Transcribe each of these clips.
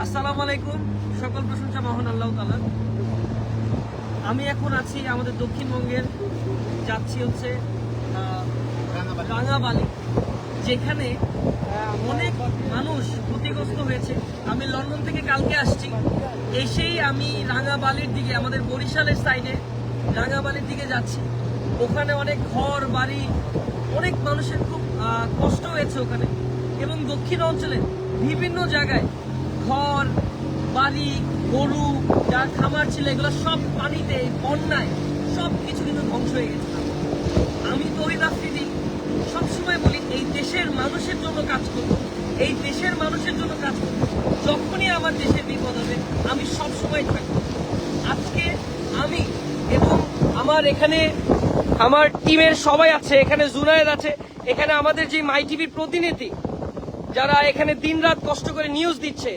আসসালামু আলাইকুম। সকল প্রশংসা মহান আল্লাহ তাআলার। আমি এখন আছি আমাদের দক্ষিণবঙ্গের, যাচ্ছি হচ্ছে রাঙাবালি, যেখানে অনেক মানুষ ক্ষতিগ্রস্ত হয়েছে। আমি লন্ডন থেকে কালকে আসছি, এসেই আমি রাঙাবালির দিকে, আমাদের বরিশালের সাইডে রাঙাবালির দিকে যাচ্ছি। ওখানে অনেক ঘর বাড়ি, অনেক মানুষের খুব কষ্ট হয়েছে ওখানে, এবং দক্ষিণ অঞ্চলে বিভিন্ন জায়গায় ঘর বাড়ি, গরু, যার খামার ছিল, এগুলো সব পানিতে, বন্যায় সব কিছু কিন্তু ধ্বংস হয়ে গেছে। আমি তৌহিদ আফ্রিদি সবসময় বলি, এই দেশের মানুষের জন্য কাজ করব, এই দেশের মানুষের জন্য কাজ করব। যখনই আমার দেশের বিপদ হবে আমি সবসময় থাকবো। আজকে আমি এবং আমার এখানে আমার টিমের সবাই আছে, এখানে জুনায়েদ আছে, এখানে আমাদের যে মাই টিভির প্রতিনিধি যারা এখানে দিনরাত কষ্ট করে নিউজ দিচ্ছে,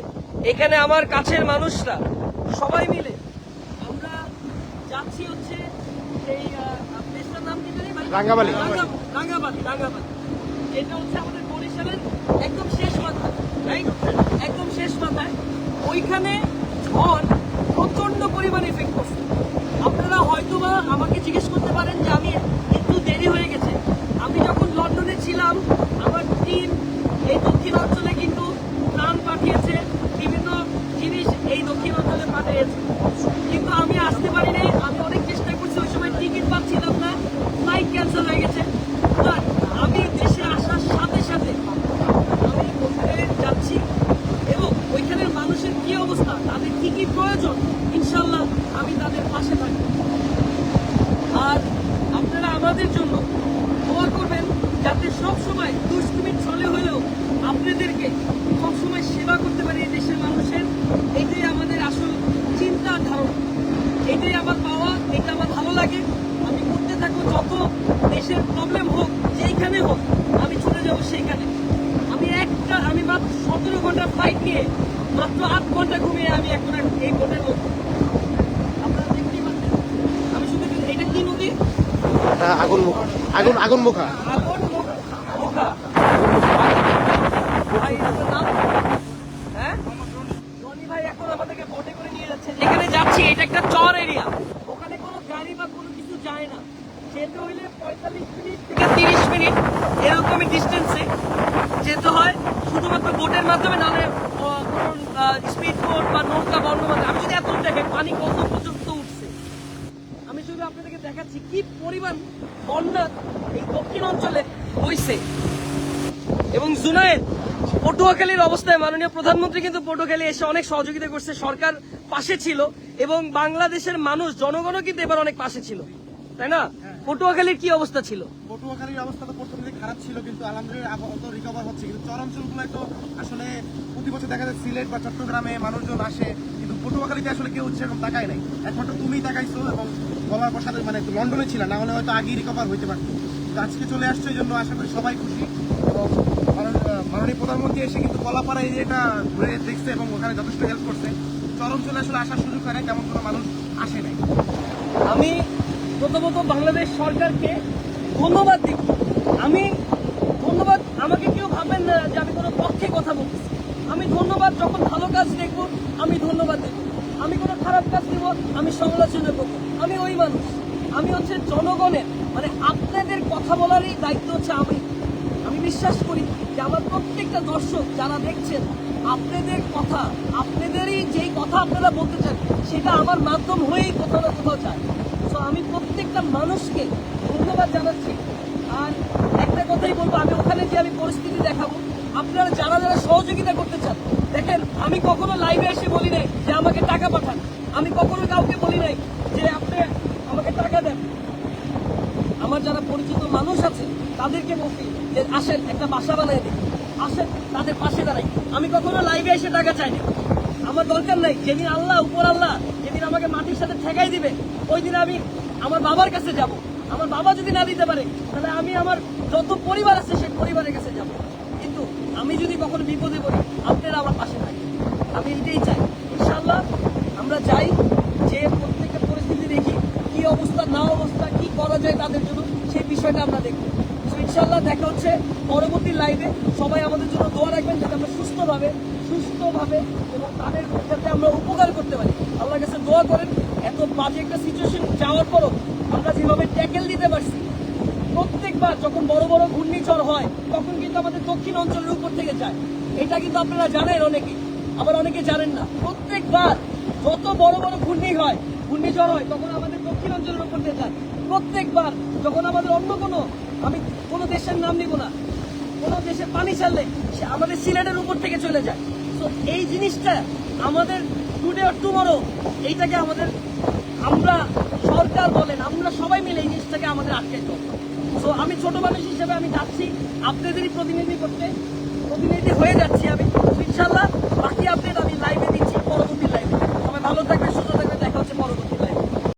এখানে আমার কাছের মানুষরা, সবাই মিলে আমরা যাচ্ছি হচ্ছে এই প্লেসটার নাম কি জানি? রাঙ্গাবালি। রাঙ্গাবালি, যেটা হচ্ছে আমাদের বরিশালের একদম শেষ মাথায়, রাইট? একদম শেষ মাথায়। ওইখানে ঝড় প্রচন্ড পরিমাণে এফেক্ট করছে। আপনারা হয়তোবা আমাকে জিজ্ঞেস করতে পারেন যে আমি একটু দেরি হয়ে গেছে। আমি যখন লন্ডনে ছিলাম, আমার টিম এই দক্ষিণ অঞ্চলে কিন্তু ত্রাণ পাঠিয়েছে, বিভিন্ন জিনিস এই দক্ষিণ অঞ্চলে পাঠিয়েছে, কিন্তু আমি আসতে পারি নাই। আমি অনেক চেষ্টা করছি, ওই সময় টিকিট পাচ্ছিলাম না, ফ্লাইট ক্যান্সেল হয়ে গেছে। বাট আমি দেশে আসার সাথে সাথে আমি ওখানে যাচ্ছি, এবং ওইখানের মানুষের কি অবস্থা, তাদের কি কি প্রয়োজন, ইনশাল্লাহ আমি তাদের পাশে থাকবো। আর আপনারা আমাদের জন্য দোয়া করবেন, যাতে সবসময় ২০ মিনিট চলে হলেও আপনাদেরকে সবসময় সেবা করতে পারি এই দেশের মানুষের। এটাই আমাদের আসল চিন্তা ধারণা, এটাই আমার পাওয়া, এটা আমার ভালো লাগে। আমি করতে থাকবো, যত দেশের প্রবলেম হোক, যেইখানে হোক আমি চলে যাবো সেইখানে। আমি মাত্র ১৭ ঘন্টার ফ্লাইট নিয়ে মাত্র ৮ ঘন্টা ঘুমিয়ে আমি এখন এই বোটের মধ্যে। আপনারা দেখতেই পাচ্ছেন, আমি শুধু, এটা কি নদী? আগুন মুখা। আগুন মুখা। ভাই আপনার নাম? হ্যাঁ, রনি ভাই এখন আমাদেরকে বোটে করে নিয়ে যাচ্ছে। যেখানে যাচ্ছি এটা একটা চর এরিয়া, ওখানে কোনো গাড়ি বা কোনো কিছু যায় না। যেতে হইলে ৪৫ মিনিট থেকে ৩০ মিনিট এরকমই ডিস্টেন্সে যেতে হয়, শুধুমাত্র বোটের মাধ্যমে, নাহলে স্পিড বোট বা নৌকা বন্ধ মাধ্যমে। আমি যদি এত দেখে পানি কত পর্যন্ত উঠছে, আমি শুধু আপনাদেরকে দেখাচ্ছি কি পরিমাণ বন্যা এই দক্ষিণ অঞ্চলে হয়েছে। এবং জুনায়েদ, পটুয়াখালীর অবস্থায় মাননীয় প্রধানমন্ত্রী কিন্তু পটুয়াখালী এসে অনেক সহযোগিতা করছে, সরকার পাশে ছিল, এবং বাংলাদেশের মানুষ, জনগণও কিন্তু এবার অনেক পাশে ছিল, তাই না? পটুয়াখালীর কি অবস্থা ছিল? পটুয়াখালীর অবস্থা তো প্রথম দিকে খারাপ ছিল, কিন্তু আলহামদুলিল্লাহ রিকভার হচ্ছে। কিন্তু চরাঞ্চলগুলো তো আসলে প্রতি বছর দেখা যায় সিলেট বা চট্টগ্রামে মানুষজন আসে, কিন্তু পটুয়াখালীতে আসলে কেউ সেরকম তাকায় নাই। একমাত্র তুমিই তাকাইছো, এবং বলার পর সাথে মানে লন্ডনে ছিল, না হলে হয়তো আগেই রিকভার হইতে পারতো। তো আজকে চলে আসছে, এই জন্য আশা করি সবাই খুশি। এবং মাননীয় প্রধানমন্ত্রী এসে কিন্তু কলাপাড়া এরিয়াটা ঘুরে দেখছে এবং ওখানে যথেষ্ট হেল্প করছে। চরাঞ্চলে আসলে আসার সুযোগ হয় না, তেমন কোনো মানুষ আসে নাই। আমি প্রথমত বাংলাদেশ সরকারকে ধন্যবাদ দিই। আমি ধন্যবাদ, আমাকে কেউ ভাবেন না যে আমি কোনো পক্ষে কথা বলতেছি। আমি ধন্যবাদ, যখন ভালো কাজ দেখবো আমি ধন্যবাদ দেব, আমি কোনো খারাপ কাজ দেবো আমি সমালোচনা করবো। আমি ওই মানুষ, আমি হচ্ছে জনগণের, মানে আপনাদের কথা বলারই দায়িত্ব হচ্ছে আমি বিশ্বাস করি যে আমার প্রত্যেকটা দর্শক যারা দেখছেন, আপনাদের কথা, আপনাদেরই যেই কথা আপনারা বলতে চান, সেটা আমার মাধ্যম হয়েই কোথাও না কোথাও যায়। তো আমি প্রত্যেকটা মানুষকে ধন্যবাদ জানাচ্ছি। আর একটা কথাই বলবো, আমি ওখানে যে আমি পরিস্থিতি দেখাবো, আপনারা যারা যারা সহযোগিতা করতে চান, দেখেন আমি কখনো লাইভে এসে বলি নাই যে আমাকে টাকা পাঠান, আমি কখনো কাউকে বলি নাই যে আপনি আমাকে টাকা দেন। আমার যারা পরিচিত মানুষ আছে তাদেরকে বলছি যে আসেন একটা বাসা বানাই দিই, আসেন তাদের পাশে দাঁড়াই। আমি কখনো লাইভে এসে টাকা চাই না, আমার দরকার নাই। যেদিন আল্লাহ, উপর আল্লাহ যেদিন আমাকে মাটির সাথে ঠেকাই দিবে, ওই দিন আমি আমার বাবার কাছে যাব। আমার বাবা যদি না দিতে পারে, তাহলে আমি আমার যত পরিবার আছে সেই পরিবারের কাছে যাব। কিন্তু আমি যদি কখনো বিপদে পড়ি, আপনারা আমার পাশে থাকেন, আমি এটাই চাই। ইনশাল্লাহ আমরা যাই, যে প্রত্যেকটা পরিস্থিতি দেখি কি অবস্থা না অবস্থা, কি করা যায় তাদের জন্য, সেই বিষয়টা আমরা দেখব। ইনশাল্লাহ দেখা হচ্ছে পরবর্তী লাইভে সবাই আমাদের জন্য দোয়া রাখবেন যাতে আমরা সুস্থভাবে এবং তাদের যাতে আমরা উপকার করতে পারি। আল্লাহর কাছে দোয়া করেন এত বাজে একটা সিচুয়েশন যাওয়ার পরও আমরা যেভাবে ট্যাকেল দিতে পারছি। প্রত্যেকবার যখন বড় বড় ঘূর্ণিঝড় হয় তখন কিন্তু আমাদের দক্ষিণ অঞ্চলের উপর থেকে যায়, এটা কিন্তু আপনারা জানেন অনেকে, আবার অনেকে জানেন না। প্রত্যেকবার যত বড় বড় ঘূর্ণিঝড় হয় তখন আমাদের দক্ষিণ অঞ্চলের উপর দিয়ে যায়। প্রত্যেকবার যখন আমাদের অন্য আমি কোনো দেশের নাম নিব না, কোনো দেশে পানি ছাড়লে সে আমাদের সিলেটের উপর থেকে চলে যায়। তো এই জিনিসটা আমাদের টুডে অর টুমরো এইটাকে আমরা সরকার বলেন আমরা সবাই মিলে এই জিনিসটাকে আমাদের আটকাইতে হবে। তো আমি ছোট মানুষ হিসেবে আমি যাচ্ছি আপনাদেরই প্রতিনিধি হয়ে যাচ্ছি আমি। ইনশাল্লাহ